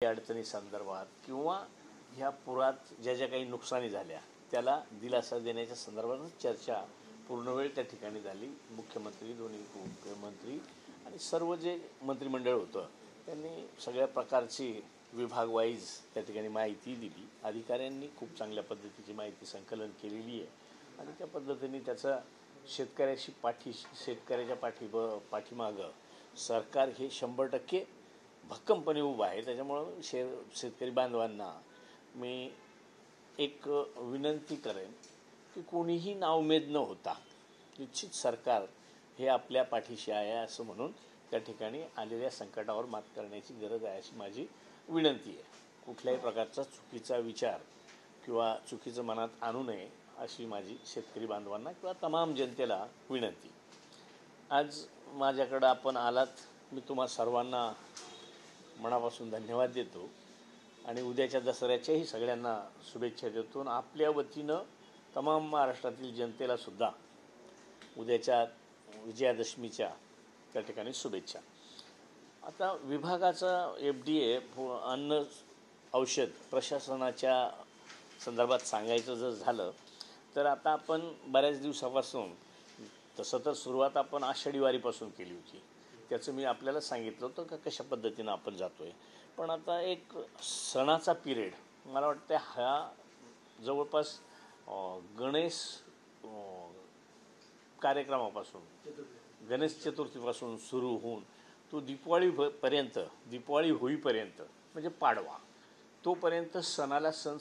अडचणी संदर्भात किंवा ह्या पुरात ज्या ज्या काही नुकसानी झाल्या त्याला दिलासा देण्याच्या संदर्भात चर्चा पूर्ण वेळ त्या ठिकाणी झाली. मुख्यमंत्री, दोन्ही उपमुख्यमंत्री आणि सर्व जे मंत्रिमंडळ होतं त्यांनी सगळ्या प्रकारची विभाग वाईज त्या ठिकाणी माहिती दिली. अधिकाऱ्यांनी खूप चांगल्या पद्धतीची माहिती संकलन केलेली आहे आणि त्या पद्धतीने त्याचा शेतकऱ्याच्या पाठीमागं सरकार हे 100% भक्कमपणे उभं आहे. त्याच्यामुळं शेतकरी बांधवांना मी एक विनंती करेन की कोणीही नाउमेद न होता निश्चित सरकार हे आपल्या पाठीशी आहे असं म्हणून त्या ठिकाणी आलेल्या संकटावर मात करण्याची गरज आहे अशी माझी विनंती आहे. कुठल्याही प्रकारचा चुकीचा विचार किंवा चुकीचं मनात आणू नये अशी माझी शेतकरी बांधवांना किंवा तमाम जनतेला विनंती. आज माझ्याकडं आपण आलात, मी तुम्हा सर्वांना मनापासून धन्यवाद देतो आणि उद्याच्या दसऱ्याच्याही सगळ्यांना शुभेच्छा देतो आणि आपल्या वतीनं तमाम महाराष्ट्रातील जनतेलासुद्धा उद्याच्या विजयादशमीच्या त्या ठिकाणी शुभेच्छा. आता विभागाचा FDA अन्न औषध प्रशासनाच्या संदर्भात सांगायचं जर झालं तर आता आपण बऱ्याच दिवसापासून, तसं तर सुरुवात आपण आषाढी वारीपासून केली होती, त्याचं मी आपल्याला सांगितलं होतं का कशा पद्धतीनं आपण जातो आहे. पण आता एक सणाचा पिरियड मला वाटतं हा जवळपास गणेश कार्यक्रमापासून, गणेश चतुर्थीपासून सुरू होऊन तो दिवाळी होईपर्यंत म्हणजे पाडवा तोपर्यंत सणाला सण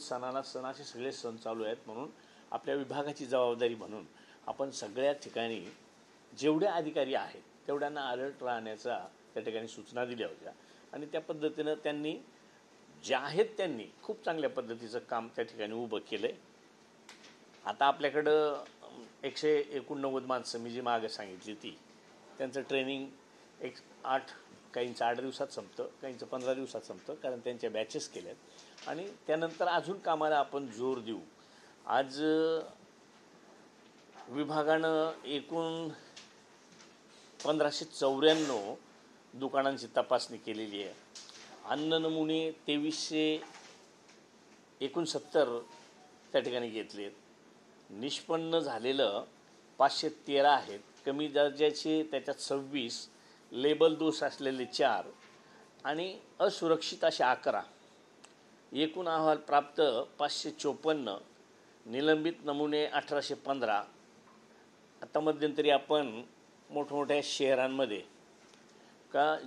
असे सगळे सण चालू आहेत. म्हणून आपल्या विभागाची जबाबदारी म्हणून आपण सगळ्या ठिकाणी जेवढे अधिकारी आहेत तेवढ्यांना अलर्ट राहण्याचा त्या ठिकाणी सूचना दिल्या होत्या आणि त्या पद्धतीनं त्यांनी ज्या आहेत त्यांनी खूप चांगल्या पद्धतीचं काम त्या ठिकाणी उभं केलं आहे. आता आपल्याकडं 189 माणसं मी जी मागं सांगितली ती त्यांचं ट्रेनिंग काहींचं 8 दिवसात संपतं, काहींचं 15 दिवसात संपतं, कारण त्यांच्या बॅचेस केल्यात आणि त्यानंतर अजून कामाला आपण जोर देऊ. आज विभागानं एकूण 1594 दुकानांची तपासणी केलेली आहे. अन्न नमुने 2369 त्या ठिकाणी घेतलेत. निष्पन्न झालेलं 513 आहेत. कमी दर्जाचे त्याच्यात 26, लेबल दोष असलेले 4 आणि असुरक्षित असे 11. एकूण अहवाल प्राप्त 554, निलंबित नमुने 1815. आता मध्यंतरी आपण मोठमोठ्या शहरांमध्ये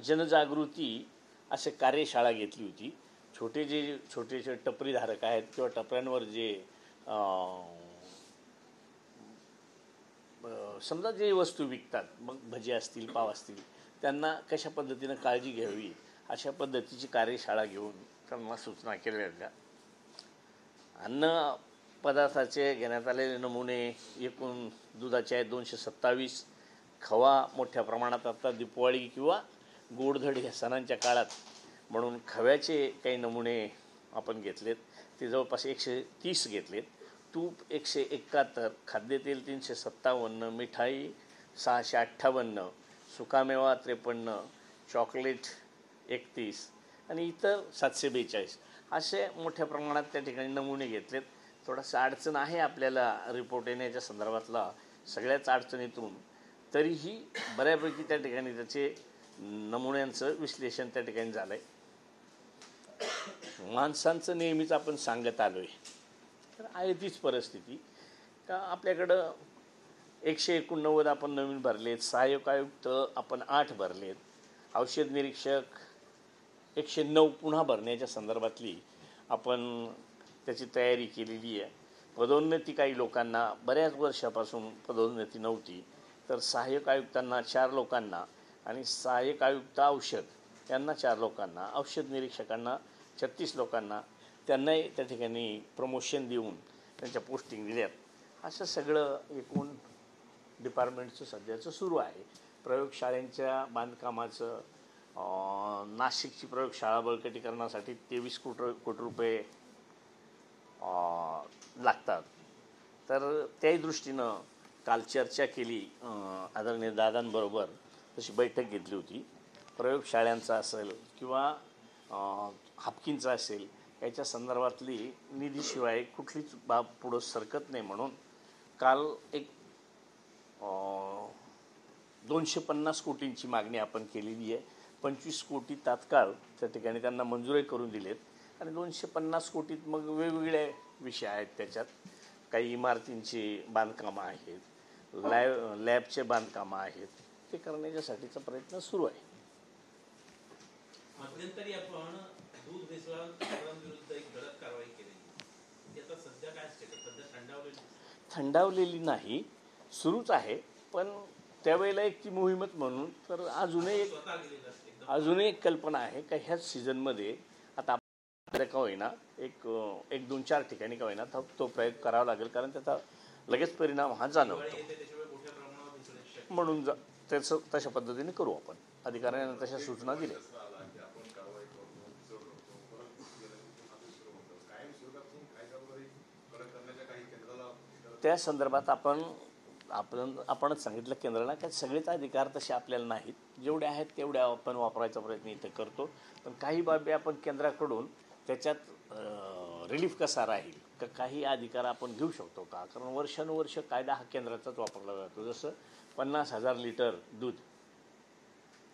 जनजागृती असे कार्यशाळा घेतली होती. छोटे टपरीधारक आहेत किंवा टपऱ्यांवर जे समजा जे वस्तू विकतात, मग भजी असतील, पाव असतील, त्यांना कशा पद्धतीनं काळजी घ्यावी अशा पद्धतीची कार्यशाळा घेऊन त्यांना सूचना केल्या होत्या. अन्न पदार्थाचे घेण्यात आलेले नमुने एकूण दुधाचे आहेत 227. खवा मोठ्या प्रमाणात आता दिवाळी किंवा गोडधड ह्या सणांच्या काळात म्हणून खव्याचे काही नमुने आपण घेतलेत, ते जवळपास 130 घेतलेत. तूप 171, खाद्यतेल 357, मिठाई 658, सुकामेवा 53, चॉकलेट 31 आणि इतर 742 असे मोठ्या प्रमाणात त्या ठिकाणी नमुने घेतलेत. थोडासा अडचण आहे आपल्याला रिपोर्ट येण्याच्या संदर्भातला सगळ्याच अडचणीतून, तरीही बऱ्यापैकी त्या ठिकाणी त्याचे नमुन्यांचं विश्लेषण त्या ठिकाणी झालं आहे. माणसांचं नेहमीच आपण सांगत आलो आहे, तर आहे तीच परिस्थिती का आपल्याकडं 189 आपण नवीन भरलेत, सहाय्यक आयुक्त आपण 8 भरलेत, औषध निरीक्षक 109 पुन्हा भरण्याच्या संदर्भातली आपण त्याची तयारी केलेली आहे. पदोन्नती काही लोकांना बऱ्याच वर्षापासून पदोन्नती नव्हती, तर सहाय्यक आयुक्तांना 4 लोकांना आणि सहाय्यक आयुक्त औषध यांना 4 लोकांना, औषध निरीक्षकांना 36 लोकांना त्यांनाही त्या ठिकाणी प्रमोशन देऊन त्यांच्या पोस्टिंग दिल्यात. असं सगळं एकूण डिपार्टमेंटचं सध्याचं सुरू आहे. प्रयोगशाळेंच्या बांधकामाचं नाशिकची प्रयोगशाळा बळकटीकरणासाठी 23 कोटी रुपये लागतात. तर त्याही दृष्टीनं काल चर्चा केली, आदरणीय दादांबरोबर तशी बैठक घेतली होती. प्रयोगशाळांचा असेल किंवा हाफकिनचा असेल याच्या संदर्भातली निधीशिवाय कुठलीच बाब पुढं सरकत नाही म्हणून काल एक 250 कोटींची मागणी आपण केलेली आहे. 25 कोटी तात्काळ त्या ठिकाणी त्यांना मंजुरी करून दिलेत आणि 250 कोटीत मग वेगवेगळे विषय आहेत. त्याच्यात काही इमारतींची बांधकामं आहेत, लॅबचे बांधकामं आहेत, ते करण्याच्यासाठीचा प्रयत्न सुरू आहे. मध्यंतरी आपण दूध भेसळविरुद्ध एक धडक कारवाई केली, आता सध्या काय स्टेटस? सध्या थंडावलेली नाही, सुरूच आहे. पण त्यावेळेला एक ती मोहीमच म्हणून तर अजूनही एक कल्पना आहे का ह्याच सीझनमध्ये आता आपल्याला का होईना एक 2-4 ठिकाणी का होईना तो प्रयोग करावा लागेल, कारण त्याचा लगेच परिणाम हा जाणवतो. म्हणून त्याचं तशा पद्धतीने करू आपण. अधिकाऱ्यांना तशा सूचना दिल्या. त्या संदर्भात आपणच सांगितलं केंद्राला की सगळेच अधिकार तसे आपल्याला नाहीत, जेवढे आहेत तेवढे आपण वापरायचा प्रयत्न इथं करतो. पण काही बाबी आपण केंद्राकडून त्याच्यात रिलीफ कसा राहील का काही अधिकार आपण घेऊ शकतो का, कारण वर्षानुवर्ष कायदा हा केंद्राचाच वापरला जातो. जसं 50,000 लिटर दूध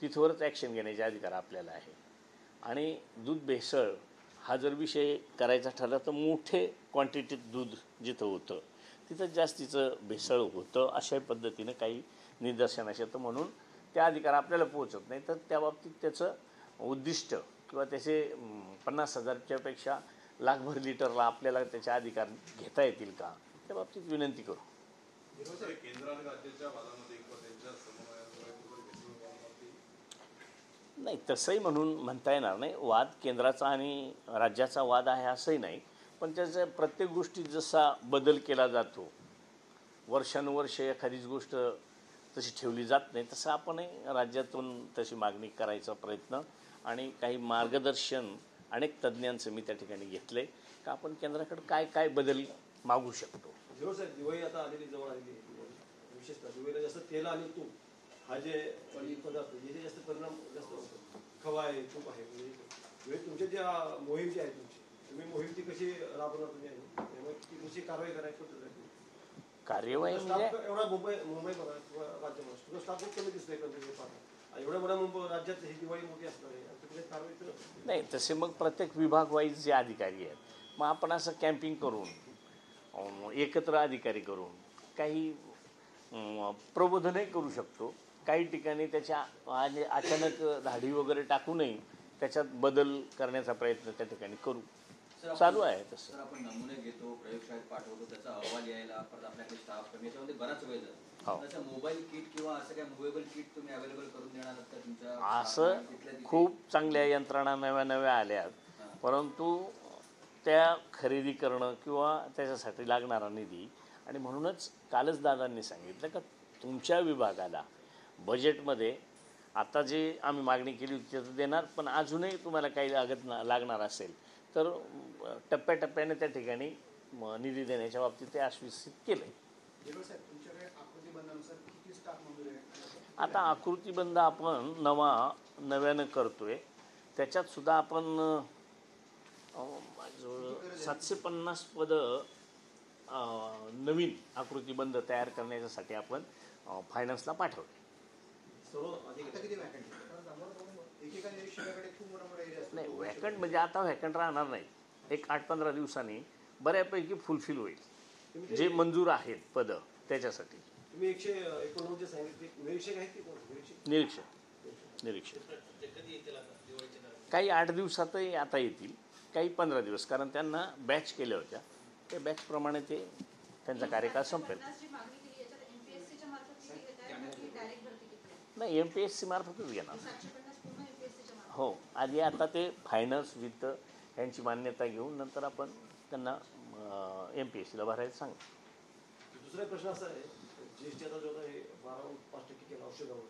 तिथवरच ॲक्शन घेण्याचे अधिकार आपल्याला आहे. आणि दूध भेसळ हा जर विषय करायचा ठरला तर मोठे क्वांटिटीत दूध जिथं होतं तिथं जास्तीचं भेसळ होतं अशा पद्धतीनं काही निदर्शनास येतं. म्हणून ते अधिकार आपल्याला पोहोचत नाही. तर त्या बाबतीत त्याचं उद्दिष्ट किंवा त्याचे 50,000च्या पेक्षा लाखभर लिटरला आपल्याला त्याचे अधिकार घेता येतील का, त्या बाबतीत विनंती करू. नाही, तसंही म्हणता येणार नाही. वाद केंद्राचा आणि राज्याचा वाद आहे असंही नाही. पण त्याच्या प्रत्येक गोष्टीत जसा बदल केला जातो, वर्षानुवर्ष एखादीच गोष्ट तशी ठेवली जात नाही, तसं आपणही राज्यातून तशी मागणी करायचा प्रयत्न आणि काही मार्गदर्शन अनेक तज्ज्ञांचं मी त्या ठिकाणी घेतलं आहे का आपण केंद्राकडे काय काय बदल मागू शकतो. साहेब, दिवाळी आता आलेली जवळ आलेली, विशेषतः दिवाळीला जास्त तेल आणि तूप हा जे पदार्थ याचे जास्त परिणाम जास्त होतो. खवा आहे, तूप आहे, म्हणजे तुमच्या ज्या मोहीम जी आहे तुम्ही मोहीम ती कशी राबवणार तुम्ही, त्यामुळे ती कशी कारवाई करायची कार्यवाही म्हणजे एवढा मुंबई बघा किंवा राज्यामध्ये तुझा स्टाफ खूप कमी दिसतोय एवढ्या मोठ्या मुंबई राज्यात ही दिवाळी मोठी असणार आहे, कारवाई नाही. तसे मग प्रत्येक विभाग वाईज जे अधिकारी आहेत मग आपण असं कॅम्पिंग करून एकत्र अधिकारी करून काही प्रबोधनही करू शकतो. काही ठिकाणी त्याच्या अचानक धाडी वगैरे टाकू नये, त्याच्यात बदल करण्याचा प्रयत्न त्या ठिकाणी करू. चालू आहे तसं. आपण नमुने घेतो, प्रयोगशाळेत पाठवतो, त्याचा अहवाल यायला परत आपल्याकडे स्टाफ कमी, याच्यामध्ये बराच वेळ जातो. त्याचं मोबाईल किट किंवा असं काय मुव्हेबल किट तुम्ही अवेलेबल करून देणार का तुमच्या? असं खूप चांगल्या यंत्रणा नव्या आल्या, परंतु त्या खरेदी करणं किंवा त्याच्यासाठी लागणारा निधी, आणि म्हणूनच कालच दादांनी सांगितलं का तुमच्या विभागाला बजेटमध्ये आता जे आम्ही मागणी केली होती त्याचं देणार, पण अजूनही तुम्हाला काही लागणार असेल तर टप्प्याटप्प्याने त्या ठिकाणी निधी देण्याच्या बाबतीत ते आश्वासित केलं. आता आकृतीबंध आपण नव्यानं करतोय, त्याच्यात सुद्धा आपण 750 पदं नवीन आकृतीबंध तयार करण्यासाठी आपण फायनान्सला पाठवले. नाही, व्हॅकंट म्हणजे आता व्हॅकंट राहणार नाही. एक 8-15 दिवसांनी बऱ्यापैकी फुलफिल होईल जे मंजूर आहेत पदं त्याच्यासाठी. निरीक्षक काही 8 दिवसातही आता येतील, काही 15 दिवस, कारण त्यांना बॅच केल्या होत्या. त्या बॅचप्रमाणे ते त्यांचा कार्यकाळ संपेल. नाही, MPSC मार्फतच घेणार. हो, आधी आता ते फायनान्स वित्त यांची मान्यता घेऊन नंतर आपण त्यांना MPSCला भरायला सांगू. दुसरा प्रश्न असा आहे, GST आता जो आहे 12.5% केला औषधावर,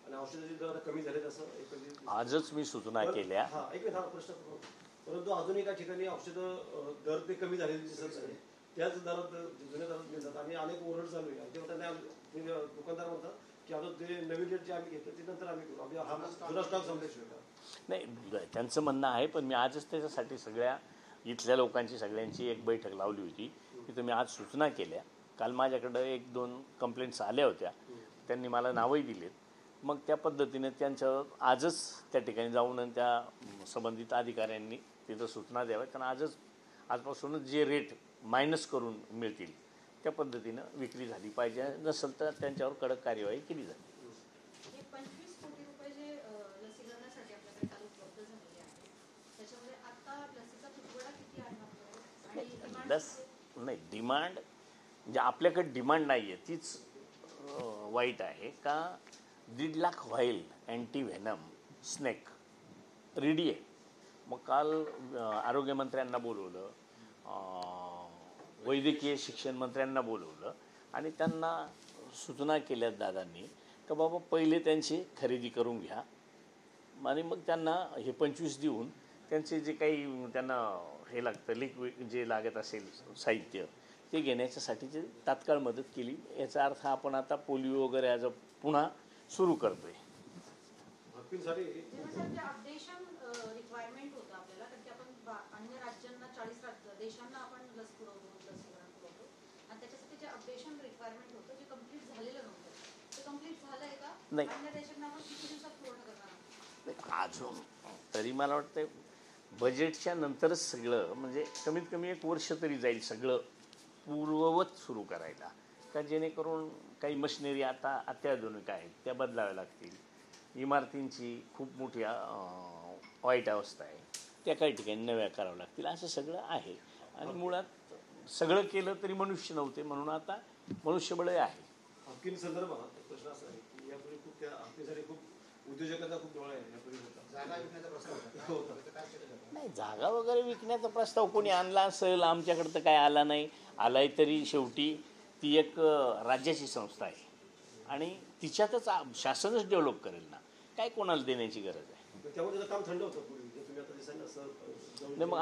आणि औषधाचे दर कमी झाले तसं आजच मी सूचना केल्या. एक मिनिट प्रश्न, परंतु अजून एका ठिकाणी औषधं दर ते कमी झालेले दिसत नाही, त्याच दरात जुन्या दरात मिळतात आणि अनेक ओरड चालू आहे. तेव्हा त्यांना दुकानदार म्हणतात की आता ते नवीन डेट जे आम्ही घेतो ते नंतर आम्ही करू, आम्ही हा जुना स्टॉक संपल्याशिवाय का? नाही, त्यांचं म्हणणं आहे, पण मी आजच त्याच्यासाठी सगळ्या इथल्या लोकांची सगळ्यांची एक बैठक लावली होती की तुम्ही आज सूचना केल्या. काल माझ्याकडं 1-2 कंप्लेंट्स आल्या होत्या, त्यांनी मला नावही दिलेत. मग त्या पद्धतीने त्यांच्यावर आजच त्या ठिकाणी जाऊन आणि त्या संबंधित अधिकाऱ्यांनी तिथं सूचना द्याव्यात. त्यांना आजपासूनच जे रेट मायनस करून मिळतील त्या पद्धतीनं विक्री झाली पाहिजे. नसेल तर त्यांच्यावर कडक कार्यवाही केली जाईल. हे 25 कोटी रुपये जे लसीकरणासाठी आपल्याकडे काल उपलब्ध झालेले आहेत, त्याच्यामध्ये आता लसीचा तुटवडा किती आहे आपल्याकडे? आणि डिमांड लस नाही, डिमांड म्हणजे आपल्याकडे डिमांड नाही आहे, तीच वाईट आहे का. 1.5 lakh while anti venom snake ready आहे. मग काल आरोग्यमंत्र्यांना बोलवलं, वैद्यकीय शिक्षण मंत्र्यांना बोलवलं आणि त्यांना सूचना केल्यात दादांनी का बाबा पहिले त्यांची खरेदी करून घ्या आणि मग त्यांना हे 25 देऊन त्यांचे जे काही त्यांना हे लागतं लिक्विड जे लागत असेल साहित्य ते घेण्याच्यासाठी तात्काळ मदत केली. याचा अर्थ आपण आता पोलिओ वगैरे आज पुन्हा सुरू करतोय. हॉस्पिटलसाठी जे अपडेशन रिक्वायरमेंट होतं आपल्याला, कारण की आपण अन्य राज्यांना 40 देशांना आपण लसीकरण पुरवतो आणि त्याच्यासाठी जे अपडेशन रिक्वायरमेंट होतं जे कम्प्लीट झालेलं नव्हतं, ते कम्प्लीट झालं आहे का? नाही. अन्य देशांना आपण किती दिवसात पुरवठा करणार आहोत? अजून तरी मला वाटतं बजेटच्या नंतरच सगळं, म्हणजे कमीत कमी 1 वर्ष तरी जाईल सगळं पूर्ववत सुरू करायला, का जेणेकरून काही मशिनरी आता अत्याधुनिक आहेत त्या बदलाव्या लागतील. इमारतींची खूप मोठी वाईट अवस्था आहे, त्या काही ठिकाणी नव्या कराव्या लागतील. असं सगळं आहे आणि मुळात सगळं केलं तरी मनुष्य नव्हते, म्हणून आता मनुष्यबळ आहे. हॉस्पिटल संदर्भात प्रश्न असा आहे की यापूर्वी खूप त्या हॉस्पिटलसाठी खूप उद्योजकांचा खूप डोळा आहे यापूर्वी होता. जागा विकण्याचा प्रस्ताव होता. नाही, जागा वगैरे विकण्याचा प्रस्ताव कोणी आणला असेल, आमच्याकडं तर काय आला नाही. आलाय तरी शेवटी ती एक राज्याची संस्था आहे आणि तिच्यातच शासनच डेव्हलप करेल ना, काय कोणाला देण्याची गरज आहे. त्यामुळे त्याचं काम थंड होतं पूर्वी, जे तुम्ही आता दिसाल असं नाही, मग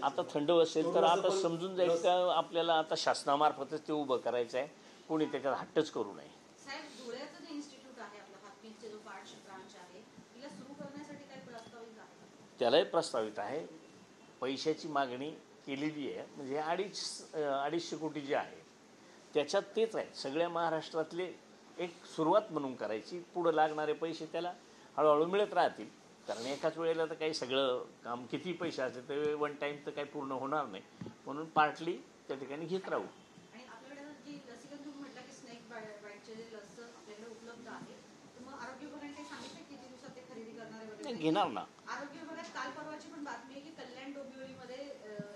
आता थंड असेल तर आता समजून जाईल का आपल्याला आता शासनामार्फतच ते उभं करायचं आहे, कोणी त्याच्यात हट्टच करू नये. साहेब, धुळ्याचं जे इन्स्टिट्यूट आहे आपलं हातमिलचे जो पार्ट ब्रांच आहे, तिला सुरू करण्यासाठी काही प्रस्तावित आहे का? त्यालाही प्रस्तावित आहे. पैशाची मागणी केलेली आहे, म्हणजे 250 कोटी जे आहे त्याच्यात तेच आहे. सगळ्या महाराष्ट्रातले एक सुरुवात म्हणून करायची, पुढं लागणारे पैसे त्याला हळूहळू मिळत राहतील. कारण एकाच वेळेला तर काही सगळं काम किती पैसे असेल तर 1 टाईम तर काही पूर्ण होणार नाही, म्हणून पार्टली त्या ठिकाणी घेत राहू. आणि आपल्याकडे जी लसीकरण तुम्ही म्हटलं की स्नेक बाईटचे जे लस आपल्याकडे उपलब्ध आहे, तर मग आरोग्य विभागाने काही सांगितलं किती दिवसात ते खरेदी करणार आहे वगैरे? घेणार ना. आरोग्य विभागात काल परवाची पण बातमी आहे की कल्याण डोंबिवलीमध्ये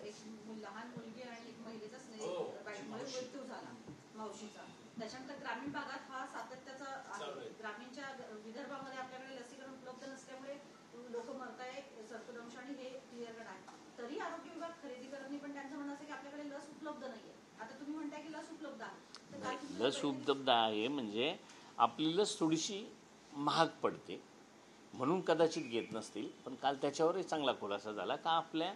एक लहान मुलगी आणि एक महिलेचा स्नेक बाईटमुळे मृत्यू झाला, मावशीचा. त्याच्यानंतर ग्रामीण भागात हा सातत्याचा आहे. ग्रामीणच्या विदर्भामध्ये आपल्याकडे लसीकरण उपलब्ध नसल्यामुळे लोक मरताय, सर्पदंश आणि हे क्लिअर कट आहे. तरी आरोग्य विभाग खरेदी करत नाही, पण त्यांचं म्हणणं असं की आपल्याकडे लस उपलब्ध नाहीये. आता तुम्ही म्हणताय की लस उपलब्ध आहे, तर काल तुम्ही लस उपलब्ध आहे म्हणजे आपली लस थोडीशी महाग पडते म्हणून कदाचित घेत नसतील. पण काल त्याच्यावरही चांगला खुलासा झाला का आपल्या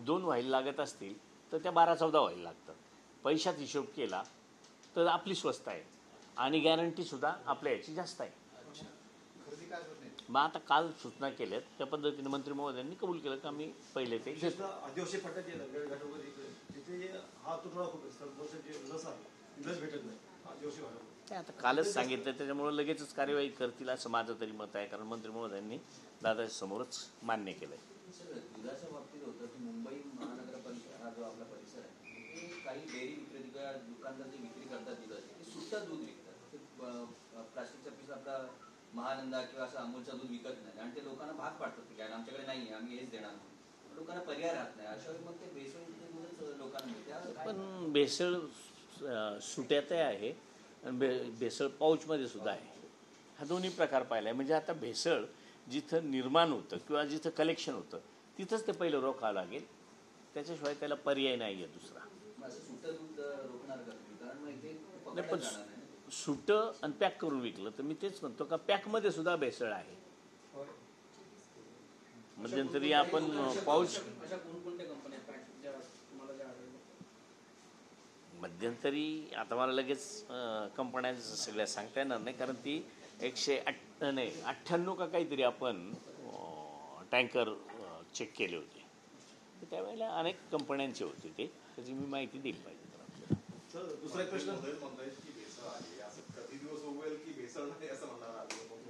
2 व्हाईल लागत असतील तर त्या 12-14 व्हाईल लागतात. पैशात हिशोब केला तर आपली स्वस्त आहे आणि गॅरंटीसुद्धा आपल्या याची जास्त आहे. मग आता काल सूचना केल्यात त्या पद्धतीने मंत्री महोदयांनी कबूल केलं का मी पहिले ते घेतो. आदिवासी पट्ट्यात घाट वगैरे इकडे तिथे हा तुटवडा खूप आहे. जे लस आहे लस भेटत नाही आदिवासी भागामध्ये. ते आता कालच सांगितलं, त्याच्यामुळे लगेचच कार्यवाही करतील असं माझं तरी मत आहे. कारण मंत्री महोदयांनी दादाच्या समोरच मान्य केलं आहे. दुधाच्या बाबतीत होतं की मुंबई महानगरपालिका हा जो आपला परिसर आहे, ते काही डेअरी विक्रेते किंवा दुकानदार जे विक्री करतात दुधाचे, ते सुट्टा दूध विकतात. ते प्लास्टिकचा पीस आपला महानंदा किंवा असं अमूलचं दूध विकत नाही आणि ते लोकांना भाग पाडतात की आमच्याकडे नाही आहे, आम्ही हेच देणार नाही. लोकांना पर्याय राहत नाही. अशा वेळी मग ते भेसळयुक्त दूधच लोकांना मिळते. पण भेसळ सुट्यातही आहे आणि भेसळ पाऊचमध्ये सुद्धा आहे. हा दोन्ही प्रकार पाहिला आहे. म्हणजे आता भेसळ जिथं निर्माण होतं किंवा जिथं कलेक्शन होतं तिथंच ते पहिलं रोखावं लागेल, त्याच्याशिवाय त्याला पर्याय नाही आहे दुसरा. असं सुट्टं दूध रोखणार का तुम्ही? कारण मग ते नाही, पकडलं पण जाणार नाही. सुटं आणि पॅक करून विकलं तर मी तेच म्हणतो का पॅकमध्ये सुद्धा भेसळ आहे. मध्यंतरी आपण पाऊच अशा कोणकोणत्या कंपन्या पॅक ज्या तुम्हाला ज्या आढळल्या? मध्यंतरी आता मला लगेच कंपन्या सगळ्या सांगता येणार नाही, कारण ती 98 का काहीतरी आपण टँकर चेक केले होते. त्यावेळेला अनेक कंपन्यांचे होते ते, त्याची मी माहिती दिली पाहिजे तर आपल्याला. सर दुसरा एक प्रश्न,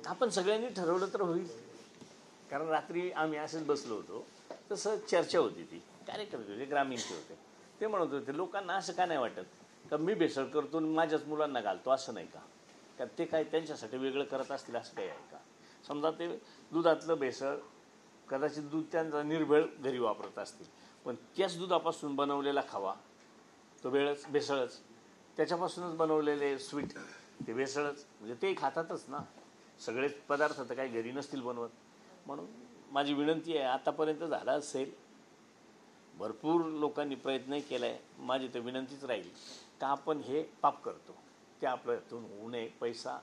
आपण सगळ्यांनी ठरवलं तर होईल. कारण रात्री आम्ही असेच बसलो होतो, तसं चर्चा होती. ती कार्यकर्ते होते, ग्रामीणचे होते. ते म्हणत होते लोकांना असं का नाही वाटत का मी भेसळ करतो आणि माझ्याच मुलांना घालतो, असं नाही का? का ते काय त्यांच्यासाठी वेगळं करत असतील असं काही आहे का? समजा ते दुधातलं भेसळ, कदाचित दूध त्यांचा निर्भेळ घरी वापरत असतील, पण त्याच दुधापासून बनवलेला खावा तो भेसळच. त्याच्यापासूनच बनवलेले स्वीट ते भेसळच. म्हणजे ते खातातच ना. सगळेच पदार्थ तर काही घरी नसतील बनवत. म्हणून माझी विनंती आहे, आतापर्यंत झाला असेल, भरपूर लोकांनी प्रयत्न केला आहे, माझी तर विनंतीच राहील का आपण हे पाप करतो ते आपल्या हातून होऊ नये. पैसा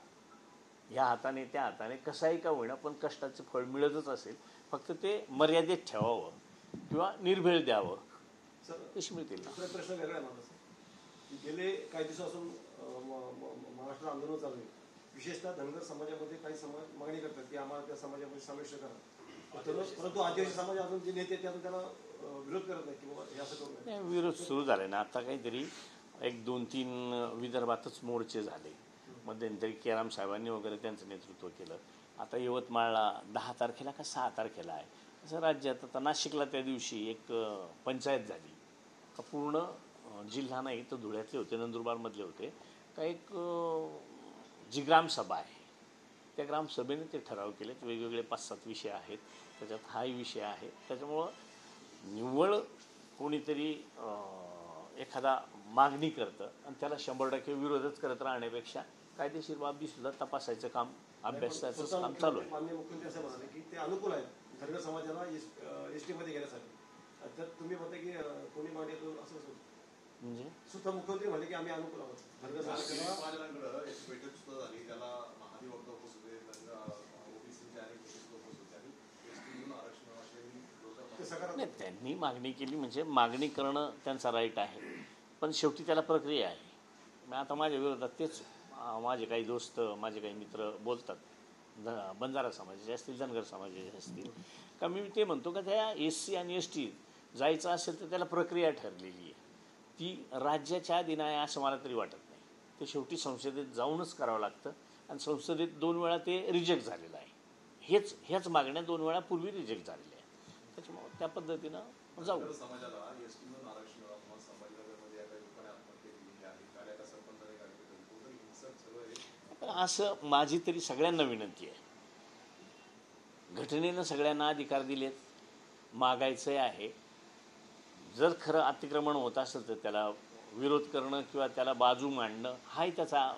ह्या हाताने त्या हाताने कसाही का होईना पण कष्टाचं फळ मिळतच असेल, फक्त ते मर्यादेत ठेवावं किंवा निर्भेळ द्यावं, तशी मिळतील ना. दुसरा प्रश्न वेगळा आहे माझा. गेले काही दिवसापासून महाराष्ट्र आंदोलन चालू आहे. विशेषतः धनगर समाजामध्ये काही समाज मागणी करतात की आम्हाला त्या समाजामध्ये समाविष्ट करा, परंतु आदिवासी समाज अजून जे नेते ते अजून त्याला विरोध करत नाही की बाबा हे असं करू नये. विरोध सुरू झाले ना. आता काहीतरी 1-2-3 विदर्भातच मोर्चे झाले. मध्यंतरी केराम साहेबांनी वगैरे त्यांचं नेतृत्व केलं. आता यवतमाळला 10 तारखेला का 6 तारखेला आहे असं राज्यात. आता नाशिकला त्या दिवशी एक पंचायत झाली का पूर्ण जिल्हा नाही तर धुळ्यातले होते, नंदुरबारमधले होते का एक जी ग्रामसभा आहे त्या ग्रामसभेने ते ठराव केलेत. वेगवेगळे 5-7 विषय आहेत, त्याच्यात हाही विषय आहे. त्याच्यामुळं निव्वळ कोणीतरी एखादा मागणी करतं आणि त्याला 100% विरोधच करत राहण्यापेक्षा कायदेशीर बाबीसुद्धा तपासायचं काम, अभ्यासाचं काम चालू आहे. माननीय मुख्यमंत्री असं म्हणाले की ते अनुकूल आहेत धनगर समाजाला एस टीमध्ये घेण्यासाठी. तर तुम्ही म्हणता की कोणी मागणी करून असं म्हणजे सुद्धा मुख्यमंत्री म्हणे की आम्ही अनुकूल आहोत धनगर समाजाला. नाही, त्यांनी मागणी केली म्हणजे मागणी करणं त्यांचा राईट आहे, पण शेवटी त्याला प्रक्रिया आहे. मग आता माझ्या विरोधात तेच माझे काही दोस्त, माझे काही मित्र बोलतात, बंजारा समाजाचे असतील, धनगर समाजाचे असतील, का मी ते म्हणतो का त्या SC आणि ST जायचं असेल तर त्याला प्रक्रिया ठरलेली आहे. ती राज्याच्या आधी नाही असं मला तरी वाटत नाही. ते शेवटी संसदेत जाऊनच करावं लागतं आणि संसदेत 2 वेळा ते रिजेक्ट झालेलं आहे. ह्याच मागण्या 2 वेळा पूर्वी रिजेक्ट झालेल्या आहेत. त्याच्यामुळे त्या पद्धतीनं जाऊ. असं माझी तरी सगळ्यांना विनंती आहे. घटनेनं सगळ्यांना अधिकार दिलेत, मागायचं आहे. जर खरं अतिक्रमण होत असेल तर त्याला विरोध करणं किंवा त्याला बाजू मांडणं हाही त्याचा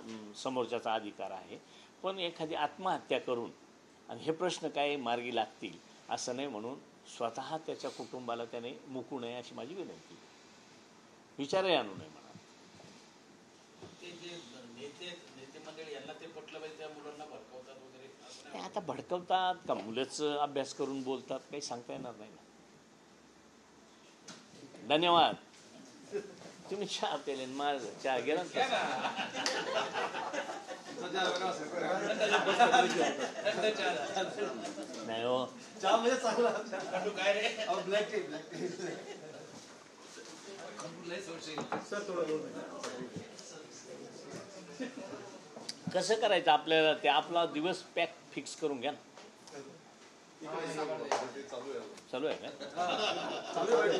समोरच्याचा अधिकार आहे. पण एखादी आत्महत्या करून आणि हे प्रश्न काय मार्गी लागतील असं नाही म्हणून स्वतः त्याच्या कुटुंबाला त्याने मुकू नये अशी माझी विनंती. विचारही आणू नये म्हणा. ते जे नेते मंडळी यांना ते पटलं पाहिजे, त्या मुलांना भडकवतात वगैरे असं नाही. आता भडकवतात का मुलंच अभ्यास करून बोलतात काही सांगता येणार नाही ना. धन्यवाद. तुम्ही चहा पेले माझ चहा गेला नाही हो. चहा म्हणजे चांगला काय रे black tea. Black tea sir थोडं कसं करायचं आपल्याला ते आपला दिवस पॅक फिक्स करून घ्या ना. चालू आहे का? चालू आहे.